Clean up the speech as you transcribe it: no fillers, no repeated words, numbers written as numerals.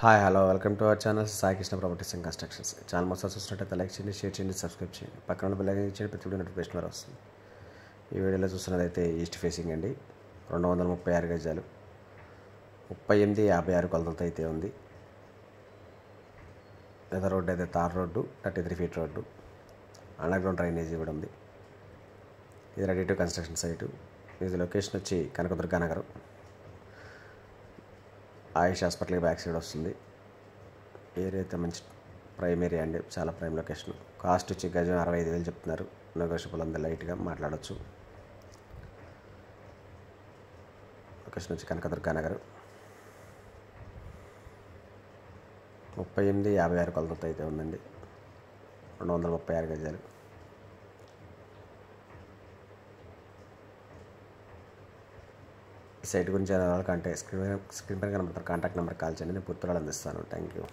Hi hello welcome to our channel Sai Krishna properties and constructions. Channel మొత్తం చూసినట్టయితే like చేయండి, share చేయండి, సబ్స్క్రైబ్ చేయండి, పక్కన ఉన్న బెల్ ఐకాన్ చేయండి, ప్రతి వీడియో నోటిఫికేషన్ ద్వారా వస్తుంది. ఈ వీడియోలో చూస్తున్నదైతే ఈస్ట్ ఫేసింగ్ అండి, 236 గజాలు, 38-56 కొలతలతో అయితే ఉంది. లేదా రోడ్డు అయితే tar road, 33 feet road, under ground drainage కూడా ఉంది. ఇది రెడీ టు కన్స్ట్రక్షన్ సైటు. ఇది లొకేషన్ వచ్చి కనకదుర్గా నగరం, ఆయుష్ హాస్పిటల్కి బ్యాక్ సైడ్ వస్తుంది. ఏరియా అయితే మంచి ప్రైమ్ ఏరియా అండి, చాలా ప్రైమ్ లొకేషన్. కాస్ట్ వచ్చి గజం 65,000 చెప్తున్నారు. నెగోషియబుల్ అంతా లైట్గా మాట్లాడవచ్చు. లొకేషన్ వచ్చి కనకదుర్గా నగర్, 38-56 కొలతలతో అయితే ఉందండి, 236 గజాలు. ఈ సైట్ గురించి వాళ్ళకంటే స్క్రీన్ పైన కనబడతారు కాంటాక్ట్ నెంబర్ కాల్ చేయండి, నేను పూర్తి అందిస్తాను. Thank you.